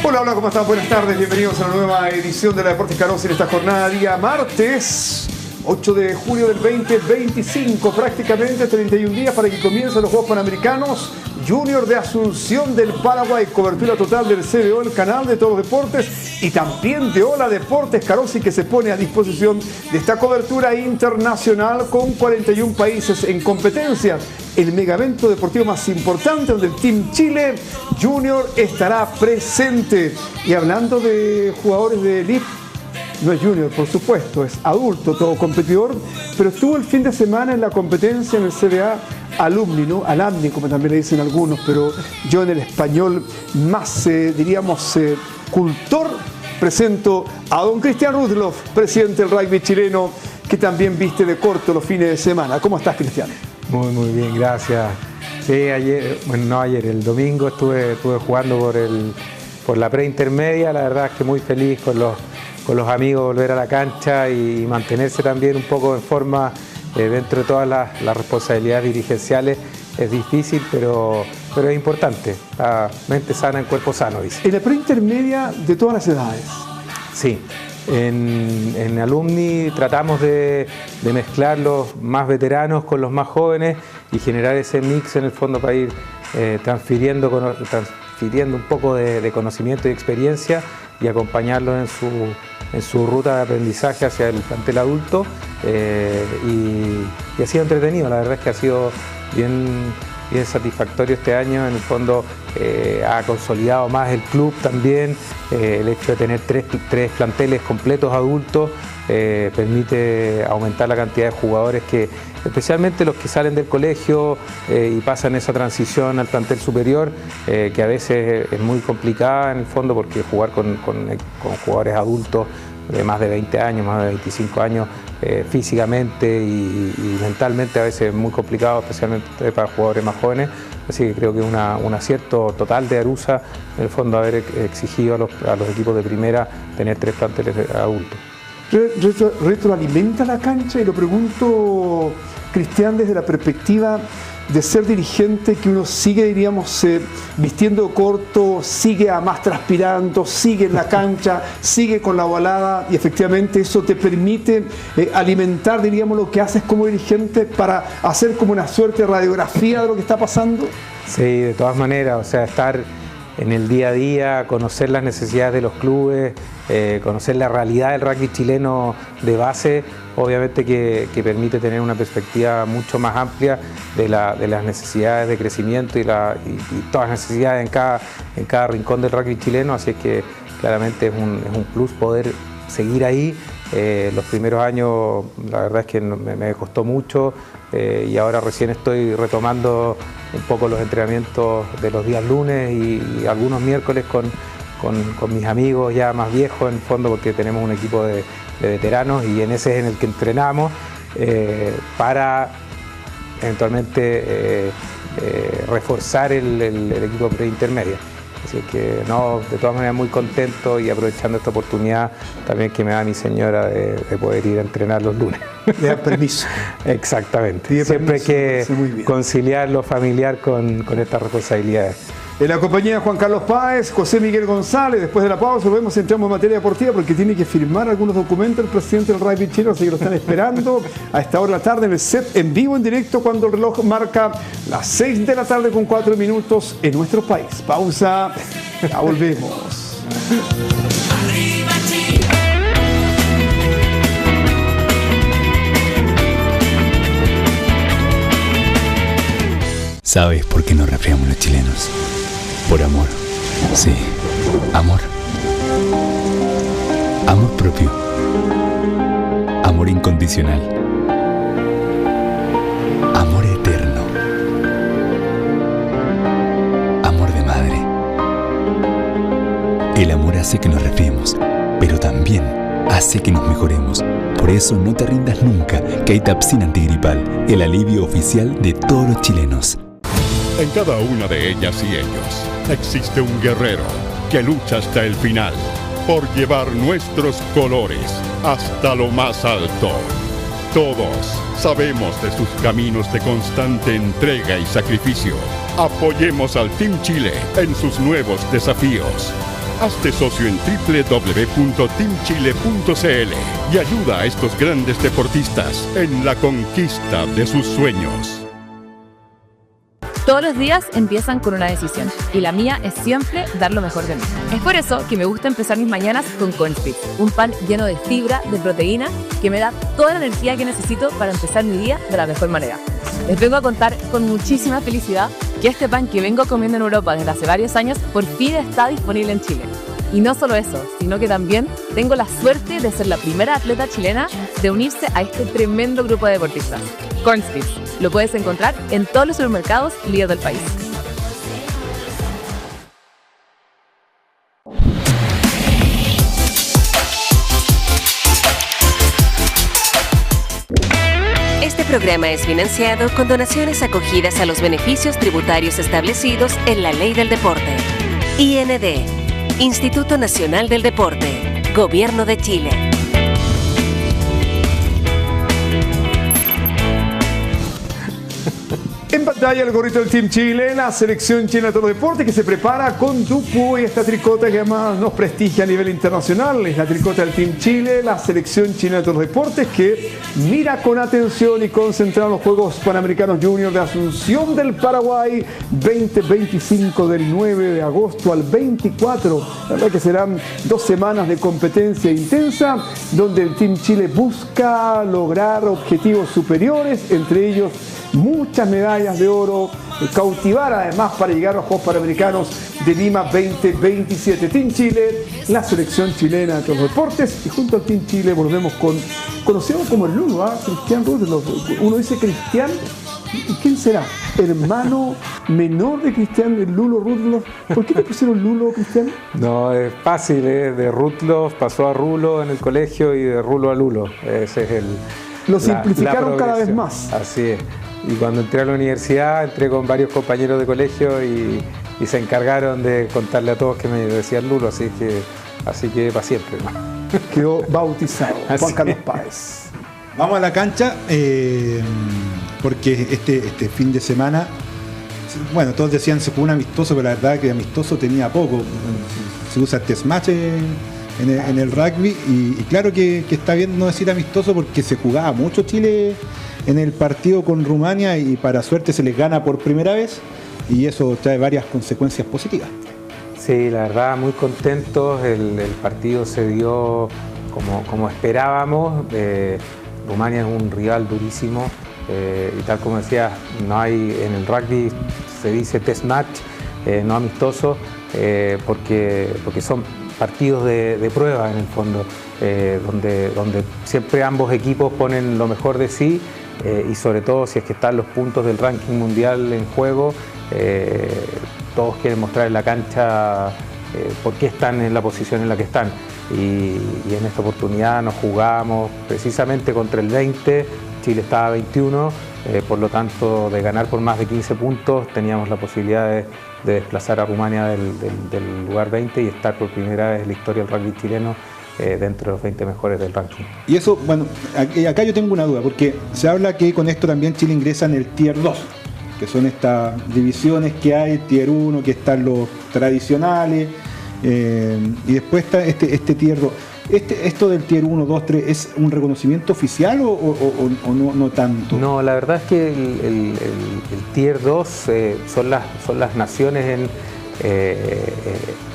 Hola, hola, ¿cómo están? Buenas tardes, bienvenidos a una nueva edición de la Deportes Carosi en esta jornada día martes 8 de julio del 2025, prácticamente 31 días para que comiencen los Juegos Panamericanos Junior de Asunción del Paraguay, cobertura total del CBO, el canal de todos los deportes, y también de Hola Deportes Carosi, que se pone a disposición de esta cobertura internacional con 41 países en competencia. El megavento deportivo más importante donde el Team Chile Junior estará presente. Y hablando de jugadores de elite, no es junior, por supuesto, es adulto, todo competidor, pero estuvo el fin de semana en la competencia en el CBA Alumni, ¿no? Alumni, como también le dicen algunos, pero yo en el español más, diríamos, cultor, presento a don Cristian Rudloff, presidente del rugby chileno, que también viste de corto los fines de semana. ¿Cómo estás, Cristian? Muy bien, gracias. Sí, el domingo estuve jugando por la preintermedia. La verdad es que muy feliz con los amigos, volver a la cancha y mantenerse también un poco en forma dentro de todas las responsabilidades dirigenciales. Es difícil, pero es importante. La mente sana en cuerpo sano, dice. En la preintermedia de todas las edades. Sí. En Alumni tratamos de mezclar los más veteranos con los más jóvenes y generar ese mix en el fondo para ir transfiriendo un poco de conocimiento y experiencia y acompañarlos en su ruta de aprendizaje hacia el plantel adulto, y ha sido entretenido. La verdad es que ha sido bien satisfactorio este año. En el fondo ha consolidado más el club también. El hecho de tener tres planteles completos adultos permite aumentar la cantidad de jugadores, que especialmente los que salen del colegio y pasan esa transición al plantel superior, que a veces es muy complicada en el fondo, porque jugar con jugadores adultos de más de 20 años, más de 25 años, físicamente y mentalmente a veces es muy complicado, especialmente para jugadores más jóvenes. Así que creo que es un acierto total de Arusa, en el fondo, haber exigido a los equipos de primera tener tres planteles adultos. ¿Retroalimenta la cancha? Y lo pregunto, Cristian, desde la perspectiva de ser dirigente, que uno sigue, diríamos, vistiendo corto, sigue a más transpirando, sigue en la cancha, sigue con la balada, y efectivamente eso te permite alimentar, diríamos, lo que haces como dirigente para hacer como una suerte de radiografía de lo que está pasando. Sí, de todas maneras, o sea, estar en el día a día, conocer las necesidades de los clubes, conocer la realidad del rugby chileno de base, obviamente que permite tener una perspectiva mucho más amplia de las necesidades de crecimiento y todas las necesidades en cada rincón del rugby chileno. Así es que claramente es un plus poder seguir ahí. Los primeros años la verdad es que me costó mucho, y ahora recién estoy retomando un poco los entrenamientos de los días lunes y algunos miércoles con mis amigos ya más viejos, en el fondo, porque tenemos un equipo de veteranos, y en ese es en el que entrenamos para eventualmente reforzar el equipo preintermedia. Así que no, de todas maneras muy contento, y aprovechando esta oportunidad también que me da mi señora de poder ir a entrenar los lunes. Le da permiso. Exactamente. Siempre hay que conciliar lo familiar con estas responsabilidades. En la compañía de Juan Carlos Páez, José Miguel González. Después de la pausa volvemos, entramos en materia deportiva, porque tiene que firmar algunos documentos el presidente del rugby chileno, así que lo están esperando a esta hora de la tarde en el set, en vivo, en directo, cuando el reloj marca las 6 de la tarde con 4 minutos en nuestro país. Pausa, ya volvemos. ¿Sabes por qué nos resfriamos los chilenos? Por amor. Sí, amor. Amor propio. Amor incondicional. Amor eterno. Amor de madre. El amor hace que nos resfriemos, pero también hace que nos mejoremos. Por eso no te rindas nunca, que hay Tapsin antigripal, el alivio oficial de todos los chilenos. En cada una de ellas y ellos existe un guerrero que lucha hasta el final por llevar nuestros colores hasta lo más alto. Todos sabemos de sus caminos de constante entrega y sacrificio. Apoyemos al Team Chile en sus nuevos desafíos. Hazte socio en www.teamchile.cl y ayuda a estos grandes deportistas en la conquista de sus sueños. Todos los días empiezan con una decisión y la mía es siempre dar lo mejor de mí. Es por eso que me gusta empezar mis mañanas con Cornflakes, un pan lleno de fibra, de proteína, que me da toda la energía que necesito para empezar mi día de la mejor manera. Les vengo a contar con muchísima felicidad que este pan que vengo comiendo en Europa desde hace varios años por fin está disponible en Chile. Y no solo eso, sino que también tengo la suerte de ser la primera atleta chilena de unirse a este tremendo grupo de deportistas. Cornflakes, lo puedes encontrar en todos los supermercados líder del país. Este programa es financiado con donaciones acogidas a los beneficios tributarios establecidos en la Ley del Deporte. IND, Instituto Nacional del Deporte, Gobierno de Chile. En pantalla el gorrito del Team Chile, la selección chilena de todo deporte que se prepara con Tupu y esta tricota que además nos prestigia a nivel internacional. Es la tricota del Team Chile, la selección chilena de todos los deportes que mira con atención y concentrado los Juegos Panamericanos Junior de Asunción del Paraguay 2025 del 9 de agosto al 24. La verdad que serán 2 semanas de competencia intensa donde el Team Chile busca lograr objetivos superiores, entre ellos muchas medallas de oro, cautivar además para llegar a los Juegos Panamericanos de Lima 2027. Team Chile, la selección chilena de todos los deportes, y junto al Team Chile volvemos conocido como el Lulo, Cristian Rutledge. Uno dice Cristian, ¿y quién será? ¿Hermano menor de Cristian, el Lulo Rutledge? ¿Por qué te pusieron Lulo, Cristian? No, es fácil, de Rutledge pasó a Rulo en el colegio y de Rulo a Lulo. Ese es Lo simplificaron cada vez más. Así es. Y cuando entré a la universidad, entré con varios compañeros de colegio y se encargaron de contarle a todos que me decían Lulo, así que para siempre, ¿no? Quedó bautizado Juan Carlos es. Páez. Vamos a la cancha, porque este fin de semana, bueno, todos decían se jugó un amistoso, pero la verdad que amistoso tenía poco. Se usa test match en el rugby y claro que está bien no decir amistoso porque se jugaba mucho Chile en el partido con Rumania y para suerte se les gana por primera vez y eso trae varias consecuencias positivas. Sí, la verdad muy contentos, el partido se dio como esperábamos. Rumania es un rival durísimo y tal como decías, no hay en el rugby se dice test match, no amistoso, porque son partidos de prueba en el fondo, donde siempre ambos equipos ponen lo mejor de sí y sobre todo si es que están los puntos del ranking mundial en juego, todos quieren mostrar en la cancha por qué están en la posición en la que están y en esta oportunidad nos jugamos precisamente contra el 20, Chile estaba a 21, por lo tanto de ganar por más de 15 puntos teníamos la posibilidad de desplazar a Rumania del lugar 20 y estar por primera vez en la historia del rugby chileno dentro de los 20 mejores del ranking. Y eso, bueno, acá yo tengo una duda, porque se habla que con esto también Chile ingresa en el Tier 2, que son estas divisiones que hay, Tier 1, que están los tradicionales, y después está este Tier 2. ¿Esto del Tier 1, 2, 3 es un reconocimiento oficial o no tanto? No, la verdad es que el Tier 2 son las naciones en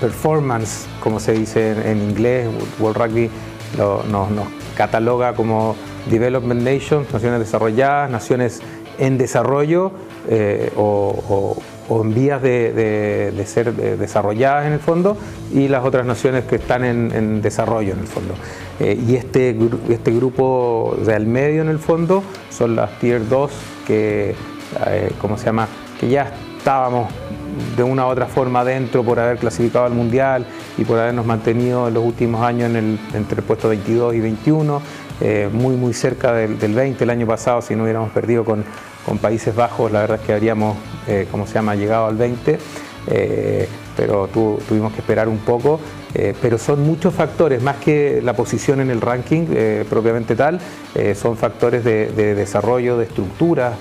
performance, como se dice en inglés. World Rugby nos cataloga como Development Nations, naciones desarrolladas, naciones en desarrollo o en vías de ser desarrolladas en el fondo, y las otras naciones que están en desarrollo en el fondo. Y este grupo del medio en el fondo son las Tier 2 que, ¿cómo se llama? Que ya estábamos de una u otra forma dentro por haber clasificado al Mundial y por habernos mantenido en los últimos años entre el puesto 22 y 21, muy cerca del 20 el año pasado. Si no hubiéramos perdido con Países Bajos, la verdad es que habríamos, llegado al 20, pero tuvimos que esperar un poco, pero son muchos factores, más que la posición en el ranking propiamente tal, son factores de desarrollo, de estructura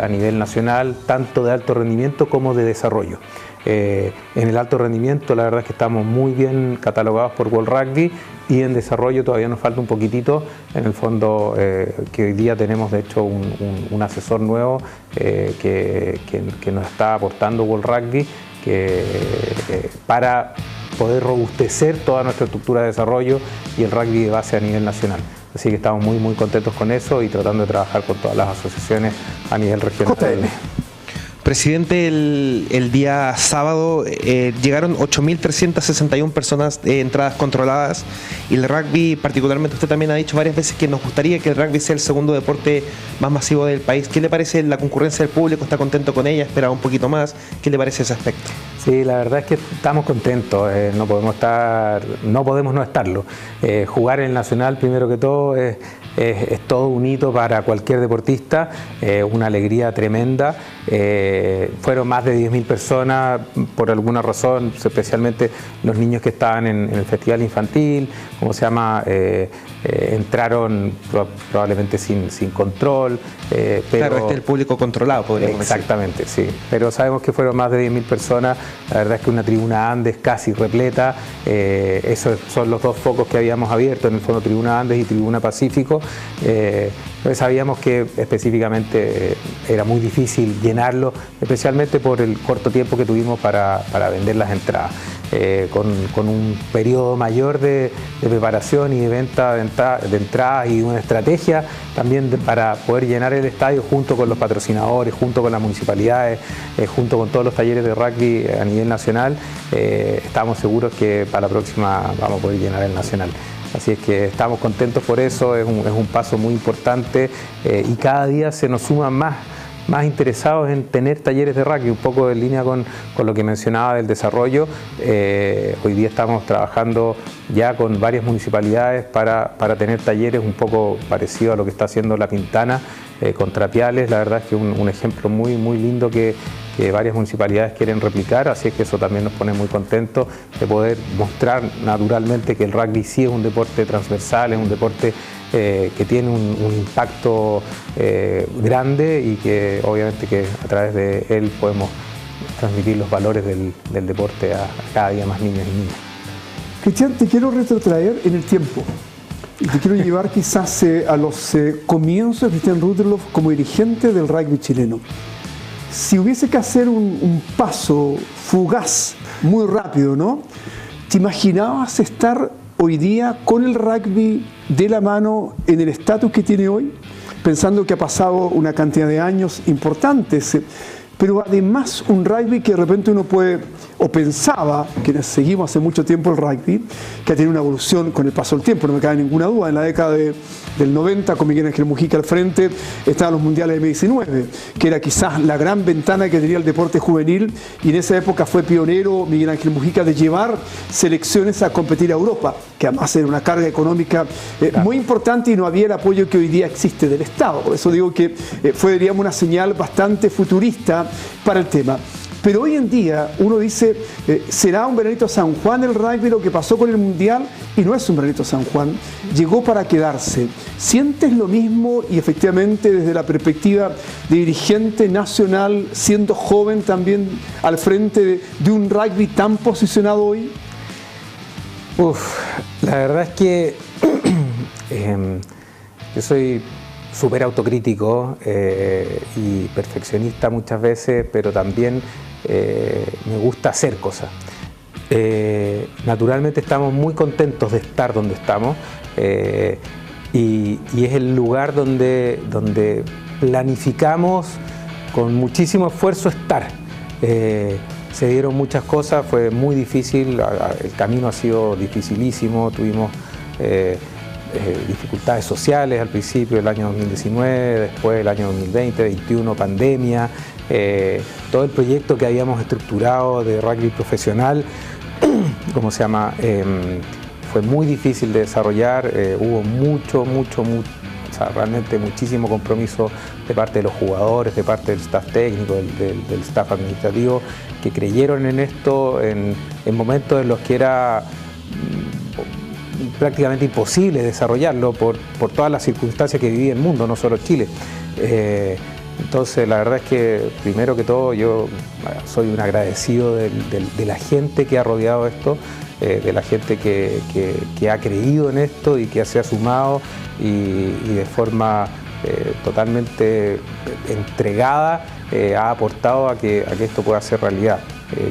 a nivel nacional, tanto de alto rendimiento como de desarrollo. En el alto rendimiento la verdad es que estamos muy bien catalogados por World Rugby, y en desarrollo todavía nos falta un poquitito. En el fondo que hoy día tenemos de hecho un asesor nuevo que nos está aportando World Rugby para poder robustecer toda nuestra estructura de desarrollo y el rugby de base a nivel nacional. Así que estamos muy contentos con eso y tratando de trabajar con todas las asociaciones a nivel regional. Presidente, el día sábado llegaron 8.361 personas entradas controladas, y el rugby, particularmente usted también ha dicho varias veces que nos gustaría que el rugby sea el segundo deporte más masivo del país. ¿Qué le parece la concurrencia del público? ¿Está contento con ella? ¿Esperaba un poquito más? ¿Qué le parece ese aspecto? Sí, la verdad es que estamos contentos, no podemos no estarlo. Jugar en el Nacional, primero que todo, es todo un hito para cualquier deportista, una alegría tremenda. Fueron más de 10.000 personas, por alguna razón, especialmente los niños que estaban en el festival infantil, entraron probablemente sin control. Pero, claro, el público controlado, podríamos decir. Exactamente, sí. Pero sabemos que fueron más de 10.000 personas. La verdad es que una tribuna Andes casi repleta. Esos son los dos focos que habíamos abierto, en el fondo Tribuna Andes y Tribuna Pacífico. Entonces sabíamos que específicamente era muy difícil llenarlo, especialmente por el corto tiempo que tuvimos para vender las entradas. Con un periodo mayor de preparación y de venta de entradas y una estrategia también para poder llenar el estadio junto con los patrocinadores, junto con las municipalidades, junto con todos los talleres de rugby a nivel nacional. Estamos seguros que para la próxima vamos a poder llenar el nacional. Así es que estamos contentos por eso, es un paso muy importante, y cada día se nos suman más interesados en tener talleres de rugby, un poco en línea con lo que mencionaba del desarrollo. Hoy día estamos trabajando ya con varias municipalidades para tener talleres un poco parecido a lo que está haciendo La Pintana con Trapiales. La verdad es que un ejemplo muy lindo que varias municipalidades quieren replicar, así es que eso también nos pone muy contentos de poder mostrar naturalmente que el rugby sí es un deporte transversal, es un deporte que tiene un impacto grande, y que obviamente que a través de él podemos transmitir los valores del deporte a cada día más niños y niñas. Cristian, te quiero retrotraer en el tiempo y te quiero llevar quizás a los comienzos de Cristian Rutherloff como dirigente del rugby chileno. Si hubiese que hacer un paso fugaz, muy rápido, ¿no? ¿Te imaginabas estar hoy día con el rugby de la mano en el estatus que tiene hoy? Pensando que ha pasado una cantidad de años importantes, pero además un rugby que de repente uno puede, o pensaba, quienes seguimos hace mucho tiempo el rugby, que ha tenido una evolución con el paso del tiempo, no me cabe ninguna duda. En la década del 90, con Miguel Ángel Mujica al frente, estaban los mundiales de M19, que era quizás la gran ventana que tenía el deporte juvenil, y en esa época fue pionero Miguel Ángel Mujica de llevar selecciones a competir a Europa, que además era una carga económica muy importante, y no había el apoyo que hoy día existe del Estado. Por eso digo que fue, diríamos, una señal bastante futurista para el tema. Pero hoy en día uno dice, ¿será un veranito San Juan el rugby lo que pasó con el Mundial? Y no es un veranito San Juan, llegó para quedarse. ¿Sientes lo mismo? Y efectivamente desde la perspectiva de dirigente nacional, siendo joven también al frente de un rugby tan posicionado hoy. La verdad es que yo soy súper autocrítico y perfeccionista muchas veces, pero también me gusta hacer cosas. Naturalmente estamos muy contentos de estar donde estamos, y es el lugar donde planificamos con muchísimo esfuerzo estar. Se dieron muchas cosas, fue muy difícil, el camino ha sido dificilísimo, tuvimos dificultades sociales al principio del año 2019, después del año 2020, 2021, pandemia, todo el proyecto que habíamos estructurado de rugby profesional, fue muy difícil de desarrollar, hubo mucho, realmente muchísimo compromiso de parte de los jugadores, de parte del staff técnico, del staff administrativo, que creyeron en esto en momentos en los que era prácticamente imposible desarrollarlo por todas las circunstancias que vivía el mundo, no solo Chile. Entonces la verdad es que primero que todo yo soy un agradecido de la gente que ha rodeado esto, de la gente que ha creído en esto y que se ha sumado y de forma totalmente entregada ha aportado a que esto pueda ser realidad.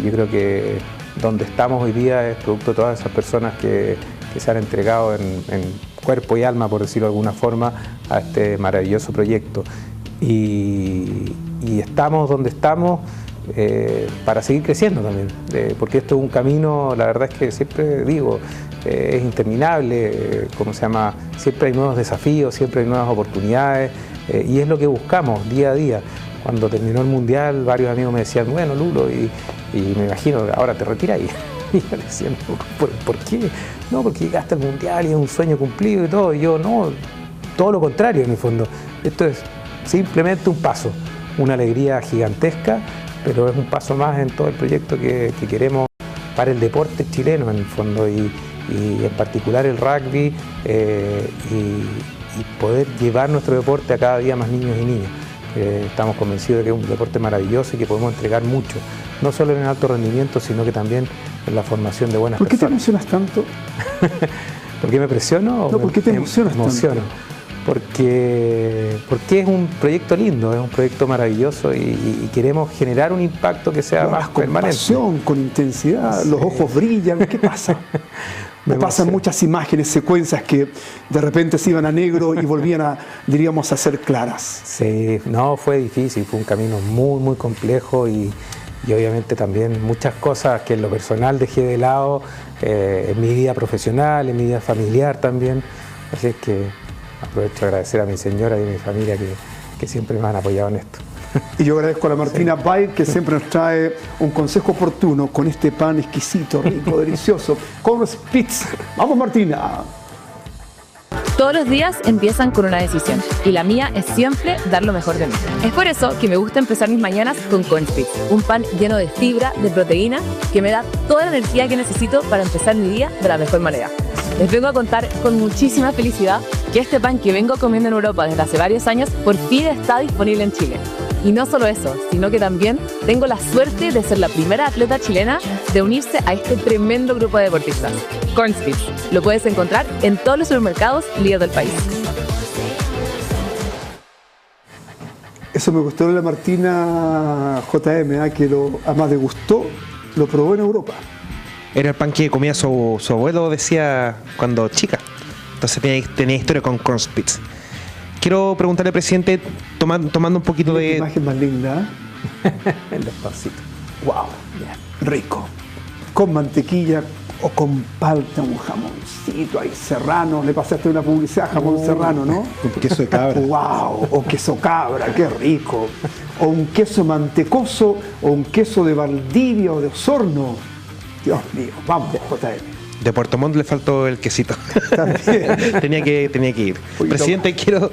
Yo creo que donde estamos hoy día es producto de todas esas personas que se han entregado en cuerpo y alma, por decirlo de alguna forma, a este maravilloso proyecto. Y estamos donde estamos para seguir creciendo también, porque esto es un camino, la verdad es que siempre digo, es interminable, siempre hay nuevos desafíos, siempre hay nuevas oportunidades, y es lo que buscamos día a día. Cuando terminó el Mundial, varios amigos me decían, bueno, Lulo, y me imagino, ahora te retiras. Y yo le decía, ¿por qué? No, porque llegaste al Mundial y es un sueño cumplido y todo. Y yo, no, todo lo contrario en el fondo. Esto es simplemente un paso, una alegría gigantesca, pero es un paso más en todo el proyecto que queremos para el deporte chileno en el fondo y en particular el rugby y poder llevar nuestro deporte a cada día más niños y niñas. Estamos convencidos de que es un deporte maravilloso y que podemos entregar mucho, no solo en el alto rendimiento, sino que también en la formación de buenas personas. ¿Por qué te emocionas tanto? ¿Por qué me presiono? No, ¿por qué te emocionas tanto? Porque es un proyecto lindo, es un proyecto maravilloso y queremos generar un impacto que sea más permanente. Con pasión, con intensidad, sí. Los ojos brillan, ¿qué pasa? Me pasan muchas imágenes, secuencias que de repente se iban a negro y volvían diríamos, a ser claras. Sí, no, fue difícil, fue un camino muy, muy complejo y obviamente también muchas cosas que en lo personal dejé de lado, en mi vida profesional, en mi vida familiar también. Así es que aprovecho a agradecer a mi señora y a mi familia que siempre me han apoyado en esto. Y yo agradezco a la Martina Bay, que siempre nos trae un consejo oportuno con este pan exquisito, rico, delicioso, con Spitz. ¡Vamos, Martina! Todos los días empiezan con una decisión y la mía es siempre dar lo mejor de mí. Es por eso que me gusta empezar mis mañanas con Cornflakes, un pan lleno de fibra, de proteína, que me da toda la energía que necesito para empezar mi día de la mejor manera. Les vengo a contar con muchísima felicidad que este pan que vengo comiendo en Europa desde hace varios años por fin está disponible en Chile. Y no solo eso, sino que también tengo la suerte de ser la primera atleta chilena de unirse a este tremendo grupo de deportistas. Cornflakes, lo puedes encontrar en todos los supermercados líderes del país. Eso me gustó de la Martina JM, que además de gustó, lo probó en Europa. Era el pan que comía su abuelo, decía, cuando chica. Entonces tenía historia con Cornflakes. Quiero preguntarle, presidente, tomando un poquito de... imagen más linda. El despacito. Wow, rico. Con mantequilla o con palta, un jamoncito ahí serrano. Le pasaste una publicidad, jamón serrano, ¿no? Con queso de cabra. Wow, o queso cabra, qué rico. O un queso mantecoso, o un queso de Valdivia o de Osorno. Dios mío, vamos, JM. De Puerto Montt le faltó el quesito. tenía que ir. Presidente, quiero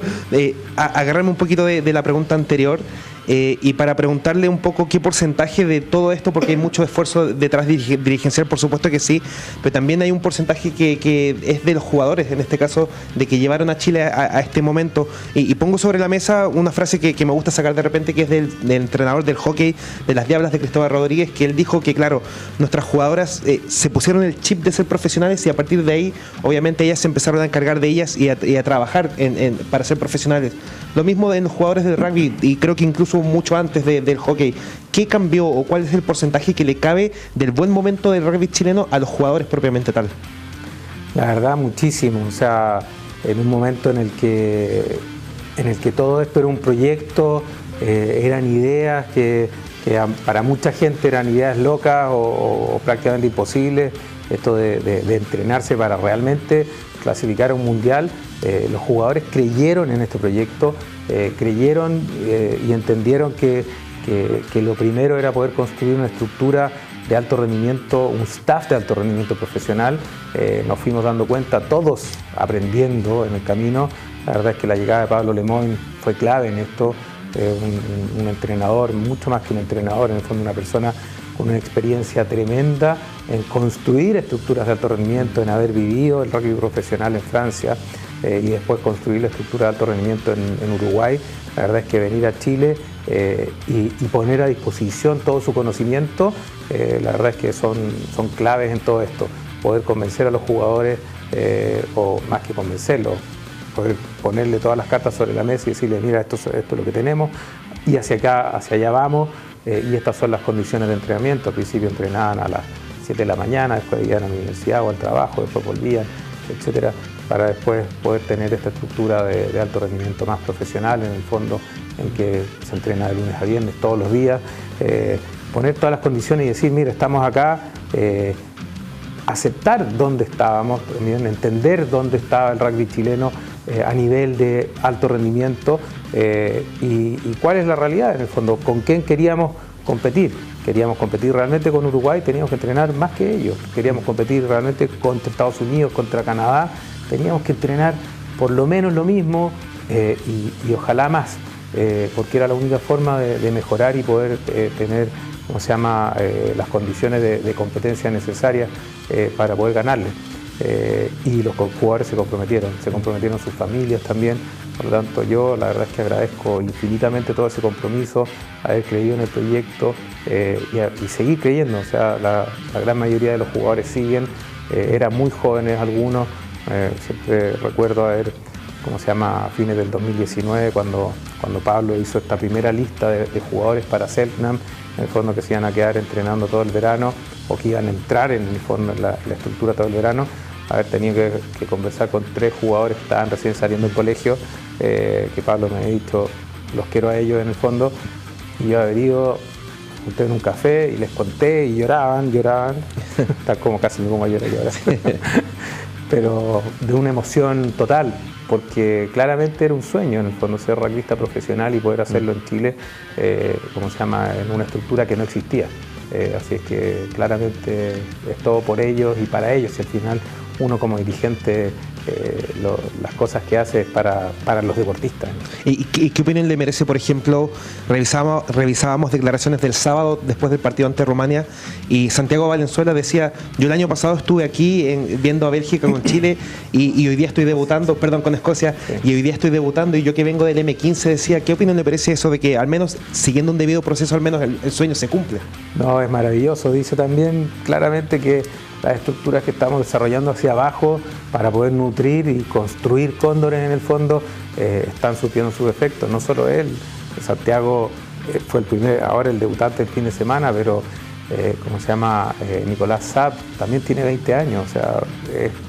agarrarme un poquito de la pregunta anterior y para preguntarle un poco qué porcentaje de todo esto, porque hay mucho esfuerzo detrás dirigencial, por supuesto que sí, pero también hay un porcentaje que es de los jugadores, en este caso, de que llevaron a Chile a este momento. Y pongo sobre la mesa una frase que me gusta sacar de repente, que es del entrenador del hockey de las Diablas de Cristóbal Rodríguez, que él dijo que, claro, nuestras jugadoras se pusieron el chip de ser profesionales y a partir de ahí, obviamente, ellas se empezaron a encargar de ellas y a trabajar para ser profesionales. Lo mismo en los jugadores del rugby, y creo que incluso mucho antes del hockey. ¿Qué cambió o cuál es el porcentaje que le cabe del buen momento del rugby chileno a los jugadores propiamente tal? La verdad, muchísimo. O sea, en un momento en el que todo esto era un proyecto, eran ideas que para mucha gente eran ideas locas o prácticamente imposibles. Esto de entrenarse para realmente clasificar a un mundial. Los jugadores creyeron en este proyecto, creyeron y entendieron que lo primero era poder construir una estructura de alto rendimiento, un staff de alto rendimiento profesional. Nos fuimos dando cuenta, todos aprendiendo en el camino. La verdad es que la llegada de Pablo Lemoyne fue clave en esto. Un entrenador, mucho más que un entrenador, en el fondo una persona con una experiencia tremenda en construir estructuras de alto rendimiento, en haber vivido el rugby profesional en Francia. y después construir la estructura de alto rendimiento en Uruguay. La verdad es que venir a Chile y poner a disposición todo su conocimiento, la verdad es que son claves en todo esto. Poder convencer a los jugadores, o más que convencerlos, poder ponerle todas las cartas sobre la mesa y decirles, mira, esto es lo que tenemos, y hacia allá vamos, y estas son las condiciones de entrenamiento. Al principio entrenaban a las 7 de la mañana, después iban a la universidad o al trabajo, después volvían, etcétera, para después poder tener esta estructura de alto rendimiento más profesional, en el fondo, en que se entrena de lunes a viernes todos los días, poner todas las condiciones y decir, mira, estamos acá, aceptar dónde estábamos, también entender dónde estaba el rugby chileno a nivel de alto rendimiento, y cuál es la realidad, en el fondo, con quién queríamos competir. Queríamos competir realmente con Uruguay, teníamos que entrenar más que ellos. Queríamos competir realmente contra Estados Unidos, contra Canadá, teníamos que entrenar por lo menos lo mismo, y ojalá más, porque era la única forma de mejorar y poder tener, las condiciones de competencia necesarias para poder ganarle. Y los jugadores se comprometieron sus familias también. Por lo tanto, yo la verdad es que agradezco infinitamente todo ese compromiso, haber creído en el proyecto, y seguir creyendo. O sea, la gran mayoría de los jugadores siguen, eran muy jóvenes algunos. Siempre recuerdo a fines del 2019, cuando Pablo hizo esta primera lista de jugadores para Selknam, en el fondo que se iban a quedar entrenando todo el verano, o que iban a entrar en el fondo en la estructura todo el verano. Haber tenido que conversar con 3 jugadores que estaban recién saliendo del colegio, que Pablo me había dicho, los quiero a ellos en el fondo, y yo haber ido, junté en un café y les conté y lloraban, tal como casi me pongo a llorar ahora, pero de una emoción total, porque claramente era un sueño en el fondo ser rugbyista profesional y poder hacerlo en Chile, en una estructura que no existía. Así es que claramente es todo por ellos y para ellos, y al final uno como dirigente, las cosas que hace es para los deportistas. ¿Y qué opinión le merece, por ejemplo, revisábamos declaraciones del sábado después del partido ante Rumania, y Santiago Valenzuela decía, yo el año pasado estuve aquí viendo a Bélgica con Chile y hoy día estoy debutando, con Escocia, sí. Y hoy día estoy debutando, y yo que vengo del M15 decía, ¿qué opinión le parece eso de que al menos siguiendo un debido proceso, al menos el sueño se cumple? No, es maravilloso. Dice también claramente que las estructuras que estamos desarrollando hacia abajo para poder nutrir y construir cóndores en el fondo están surtiendo sus efectos. No solo él, Santiago fue ahora el debutante el fin de semana, pero Nicolás Sapp también tiene 20 años, o sea,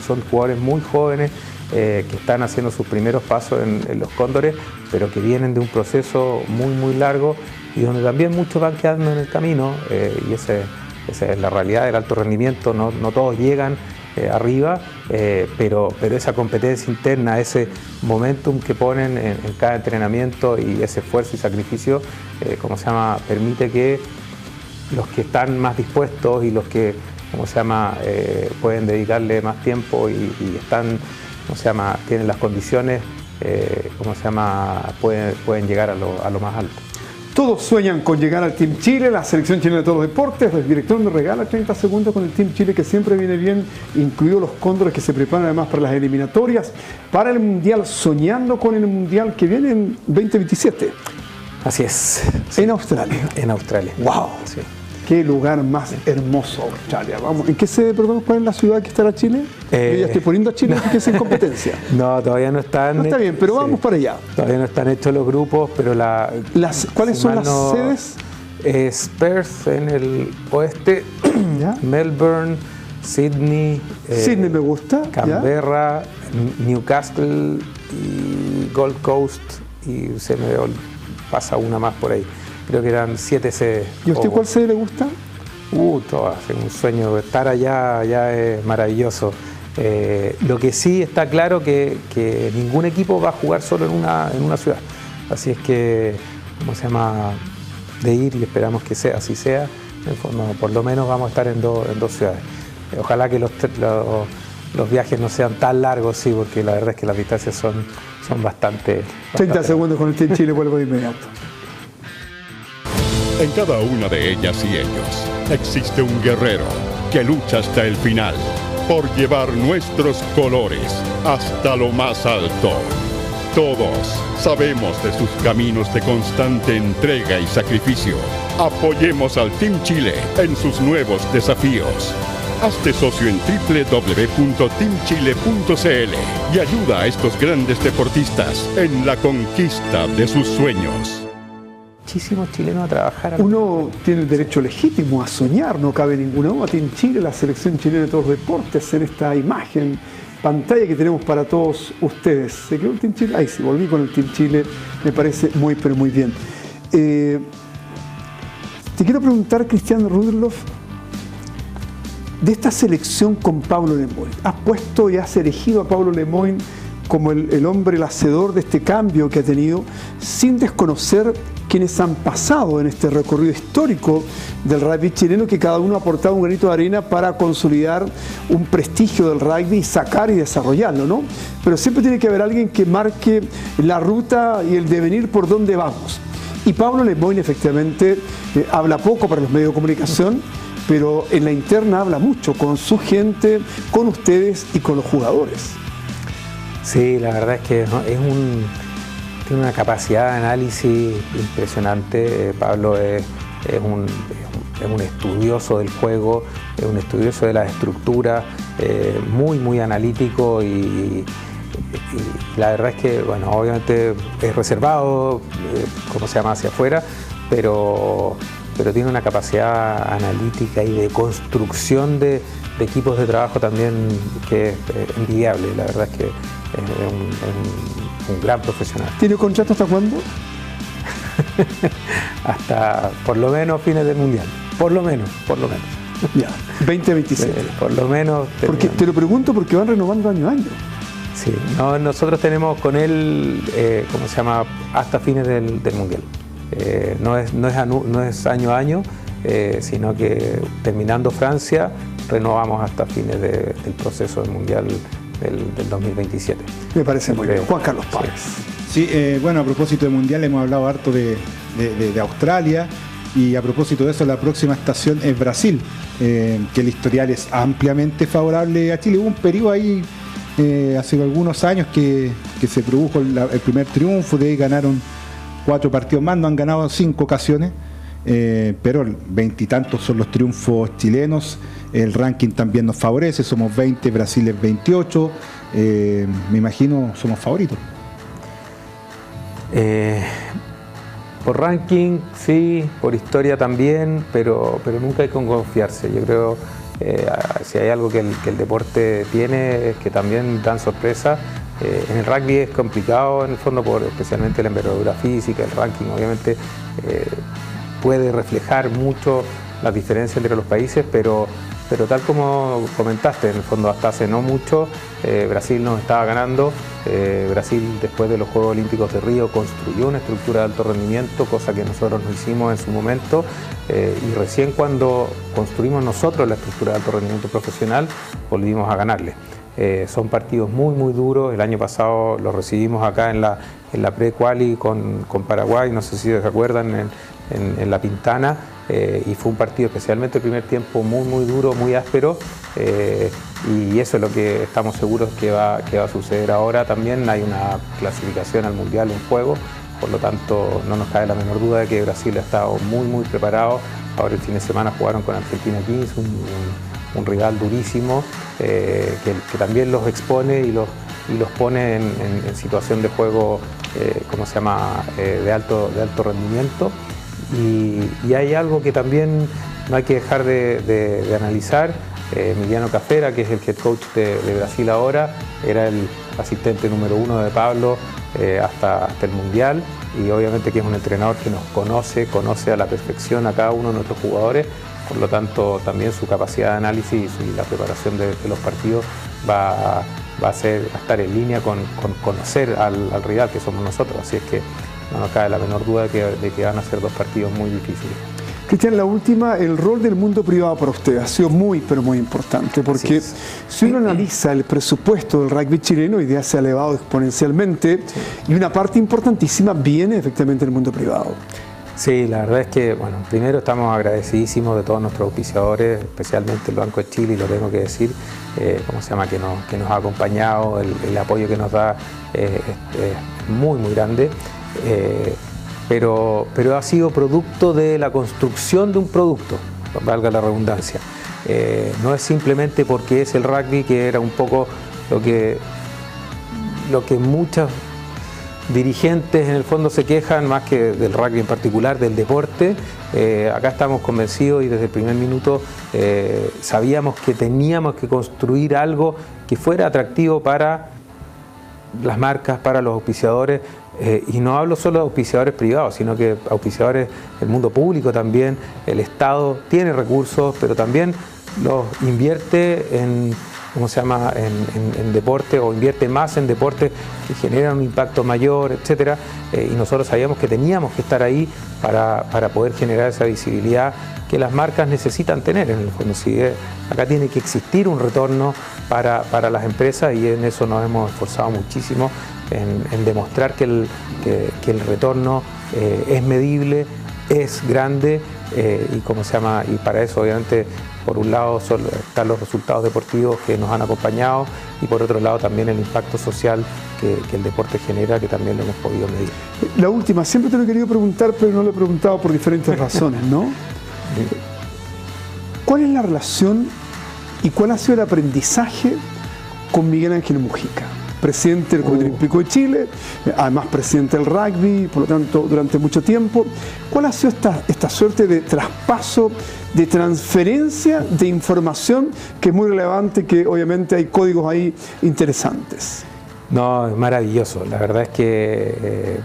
son jugadores muy jóvenes que están haciendo sus primeros pasos en los cóndores, pero que vienen de un proceso muy muy largo y donde también muchos van quedando en el camino, y esa es la realidad del alto rendimiento. No todos llegan arriba, pero esa competencia interna, ese momentum que ponen en cada entrenamiento y ese esfuerzo y sacrificio, permite que los que están más dispuestos y los que pueden dedicarle más tiempo y están, tienen las condiciones, pueden llegar a lo más alto. Todos sueñan con llegar al Team Chile, la selección chilena de todos los deportes. El director me regala 30 segundos con el Team Chile, que siempre viene bien, incluidos los cóndores que se preparan además para las eliminatorias, para el Mundial, soñando con el Mundial que viene en 2027. Así es. Sí. En Australia. En Australia. ¡Wow! Sí. Qué lugar más hermoso, Australia. Vamos, ¿en qué sede, cuál es la ciudad que estará Chile? Yo ya estoy poniendo a Chile que es en competencia. No, todavía no están. No está bien, pero vamos para allá. Todavía no están hechos los grupos, pero ¿cuáles son las sedes? Perth en el oeste, ¿ya? Melbourne, Sydney. Sydney me gusta. Canberra, ¿ya? Newcastle y Gold Coast, y se me pasa una más por ahí. Creo que eran 7 sedes. ¿Y a usted cuál sede le gusta? Todas, es un sueño. Estar allá ya es maravilloso. Lo que sí está claro que ningún equipo va a jugar solo en una ciudad. Así es que, de ir, y esperamos que así sea. En fondo, por lo menos vamos a estar en dos ciudades. Ojalá que los viajes no sean tan largos, sí, porque la verdad es que las distancias son bastante 30 segundos con el Team Chile, vuelvo de inmediato. En cada una de ellas y ellos existe un guerrero que lucha hasta el final por llevar nuestros colores hasta lo más alto. Todos sabemos de sus caminos de constante entrega y sacrificio. Apoyemos al Team Chile en sus nuevos desafíos. Hazte socio en www.teamchile.cl y ayuda a estos grandes deportistas en la conquista de sus sueños. Muchísimos chilenos a trabajar. Uno tiene el derecho legítimo a soñar, no cabe ninguna duda. Team Chile, la selección chilena de todos los deportes, hacer esta imagen, pantalla que tenemos para todos ustedes. ¿Se quedó el Team Chile? Ay, sí, volví con el Team Chile, me parece muy, pero muy bien. Te quiero preguntar, Cristian Rudloff, de esta selección con Pablo Lemoine. Has puesto y has elegido a Pablo Lemoine como el hombre, el hacedor de este cambio que ha tenido, sin desconocer quienes han pasado en este recorrido histórico del rugby chileno, que cada uno ha aportado un granito de arena para consolidar un prestigio del rugby y sacar y desarrollarlo, ¿no? Pero siempre tiene que haber alguien que marque la ruta y el devenir por dónde vamos. Y Pablo Lemoine efectivamente habla poco para los medios de comunicación, pero en la interna habla mucho con su gente, con ustedes y con los jugadores. Sí, la verdad es que tiene una capacidad de análisis impresionante. Pablo es un estudioso del juego, es un estudioso de las estructuras, muy, muy analítico y la verdad es que, bueno, obviamente es reservado, como se llama, hacia afuera, pero tiene una capacidad analítica y de construcción de equipos de trabajo también que es envidiable. La verdad es que es un gran profesional. ¿Tiene contrato hasta cuándo? Hasta por lo menos fines del Mundial. Por lo menos. Ya, 2027. Por lo menos. Porque te lo pregunto porque van renovando año a año. Sí, nosotros tenemos con él, ¿cómo se llama? Hasta fines del Mundial. No es año a año, sino que terminando Francia renovamos hasta fines del proceso del Mundial del 2027. Me parece muy bien. Juan Carlos Páez. Sí, bueno, a propósito del Mundial hemos hablado harto de Australia, y a propósito de eso la próxima estación es Brasil, que el historial es ampliamente favorable a Chile. Hubo un periodo ahí hace algunos años que se produjo el primer triunfo, de ahí ganaron 4 partidos más, no han ganado 5 ocasiones, pero 20 y tantos son los triunfos chilenos. El ranking también nos favorece, somos 20, Brasil es 28, me imagino somos favoritos. Por ranking sí, por historia también, pero nunca hay que confiarse. Yo creo si hay algo que el deporte tiene es que también dan sorpresa. En el rugby es complicado en el fondo, especialmente la envergadura física, el ranking obviamente puede reflejar mucho las diferencias entre los países, pero tal como comentaste, en el fondo hasta hace no mucho Brasil nos estaba ganando. Brasil, después de los Juegos Olímpicos de Río, construyó una estructura de alto rendimiento, cosa que nosotros no hicimos en su momento, y recién cuando construimos nosotros la estructura de alto rendimiento profesional volvimos a ganarle. Son partidos muy, muy duros. El año pasado los recibimos acá en la pre-quali con Paraguay, no sé si se acuerdan, en La Pintana, y fue un partido, especialmente el primer tiempo, muy, muy duro, muy áspero, y eso es lo que estamos seguros que va a suceder ahora. También hay una clasificación al Mundial en juego, por lo tanto no nos cabe la menor duda de que Brasil ha estado muy, muy preparado. Ahora el fin de semana jugaron con Argentina 15, un rival durísimo, que también los expone y los pone en situación de juego, ¿cómo se llama?, de alto rendimiento. Y hay algo que también no hay que dejar de analizar. Emiliano Cafera, que es el head coach de Brasil ahora, era el asistente número 1 de Pablo hasta el Mundial, y obviamente que es un entrenador que nos conoce a la perfección a cada uno de nuestros jugadores. Por lo tanto, también su capacidad de análisis y la preparación de los partidos va a estar en línea con conocer al rival que somos nosotros. Así es que no nos cabe la menor duda de que van a ser 2 partidos muy difíciles. Cristian, la última, el rol del mundo privado para usted ha sido muy, pero muy importante, porque si uno analiza el presupuesto del rugby chileno, hoy día se ha elevado exponencialmente, y una parte importantísima viene efectivamente del mundo privado. Sí, la verdad es que, bueno, primero estamos agradecidísimos de todos nuestros auspiciadores, especialmente el Banco de Chile, y lo tengo que decir, que nos ha acompañado, el apoyo que nos da es muy, muy grande, pero ha sido producto de la construcción de un producto, valga la redundancia. No es simplemente porque es el rugby, que era un poco lo que muchas dirigentes en el fondo se quejan, más que del rugby en particular, del deporte. Acá estamos convencidos y desde el primer minuto sabíamos que teníamos que construir algo que fuera atractivo para las marcas, para los auspiciadores, y no hablo solo de auspiciadores privados, sino que auspiciadores del mundo público también. El Estado tiene recursos, pero también los invierte en deporte, o invierte más en deporte que generan un impacto mayor, etcétera, y nosotros sabíamos que teníamos que estar ahí para poder generar esa visibilidad que las marcas necesitan tener en el fondo. Acá tiene que existir un retorno para las empresas, y en eso nos hemos esforzado muchísimo en demostrar que el retorno es medible, es grande, y para eso obviamente por un lado están los resultados deportivos que nos han acompañado, y por otro lado también el impacto social que el deporte genera, que también lo hemos podido medir. La última, siempre te lo he querido preguntar, pero no lo he preguntado por diferentes razones, ¿no? ¿Cuál es la relación y cuál ha sido el aprendizaje con Miguel Ángel Mujica? Presidente del Comité Olímpico de Chile, además presidente del rugby, por lo tanto, durante mucho tiempo. ¿Cuál ha sido esta suerte de traspaso, de transferencia de información que es muy relevante, que obviamente hay códigos ahí interesantes? No, es maravilloso. La verdad es que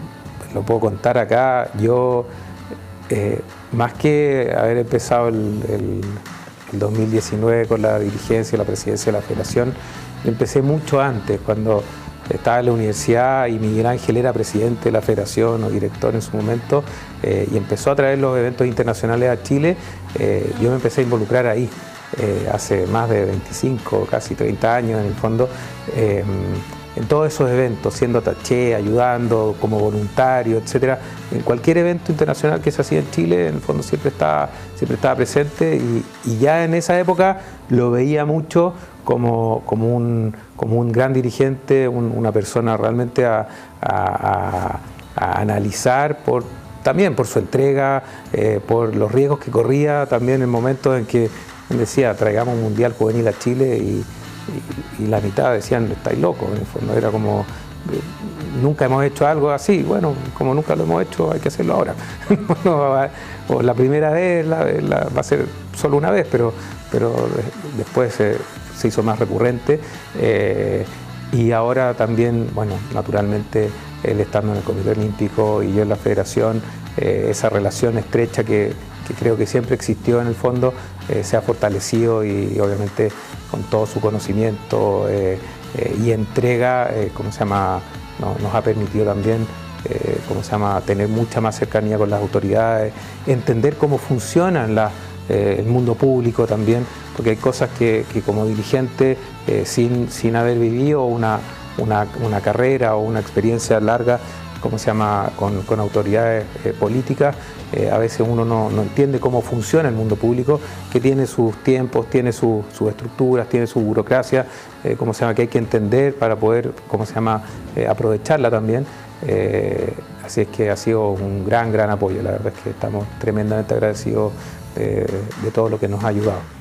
lo puedo contar acá. Yo, más que haber empezado el 2019 con la dirigencia y la presidencia de la federación, empecé mucho antes, cuando estaba en la universidad y Miguel Ángel era presidente de la federación o director en su momento, y empezó a traer los eventos internacionales a Chile. Yo me empecé a involucrar ahí hace más de 25, casi 30 años en el fondo, en todos esos eventos, siendo attaché, ayudando como voluntario, etcétera. En cualquier evento internacional que se hacía en Chile, en el fondo siempre estaba presente, y ya en esa época lo veía mucho como un gran dirigente, una persona realmente a analizar, también por su entrega, por los riesgos que corría también en momentos en que decía, traigamos un mundial juvenil a Chile, y la mitad decían, estáis locos. En el fondo era como, nunca hemos hecho algo así. Bueno, como nunca lo hemos hecho, hay que hacerlo ahora. O la primera vez va a ser solo una vez, pero después se hizo más recurrente, y ahora también, bueno, naturalmente él estando en el Comité Olímpico y yo en la Federación, esa relación estrecha que creo que siempre existió en el fondo, se ha fortalecido, y obviamente con todo su conocimiento y entrega, nos ha permitido también tener mucha más cercanía con las autoridades, entender cómo funcionan el mundo público también, porque hay cosas que como dirigente, sin haber vivido una carrera o una experiencia larga, con autoridades políticas, a veces uno no entiende cómo funciona el mundo público, que tiene sus tiempos, tiene sus estructuras, tiene su burocracia, que hay que entender para poder, aprovecharla también. Así es que ha sido un gran apoyo. La verdad es que estamos tremendamente agradecidos de todo lo que nos ha ayudado.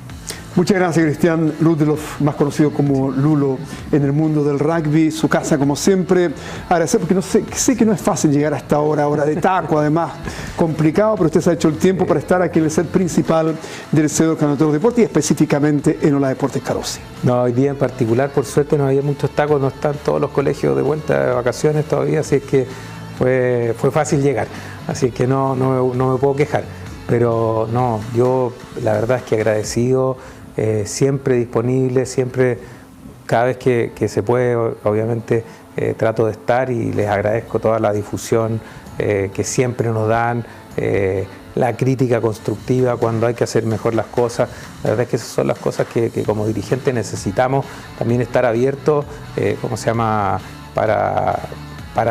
Muchas gracias, Cristian Ludloff, más conocido como Lulo en el mundo del rugby, su casa como siempre. Agradecer, porque sé que no es fácil llegar a esta hora de taco, además complicado, pero usted se ha hecho el tiempo para estar aquí en el set principal del CEDO Campeonato de Deportes, y específicamente en Ola Deportes Carosi. No, hoy día en particular, por suerte, no había muchos tacos, no están todos los colegios de vuelta de vacaciones todavía, así es que fue fácil llegar, así que no me puedo quejar. Pero no, yo la verdad es que agradecido, siempre disponible, siempre, cada vez que se puede, obviamente trato de estar, y les agradezco toda la difusión que siempre nos dan, la crítica constructiva cuando hay que hacer mejor las cosas. La verdad es que esas son las cosas que como dirigentes necesitamos, también estar abiertos, para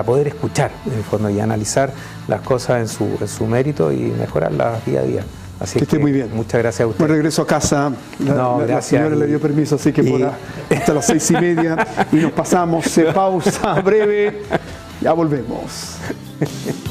poder escuchar en el fondo y analizar las cosas en su mérito y mejorarlas día a día. Así que esté muy bien. Muchas gracias a usted. Buen regreso a casa. La señora le dio permiso, así que hasta las 6:30 y nos pasamos. Pausa breve. Ya volvemos.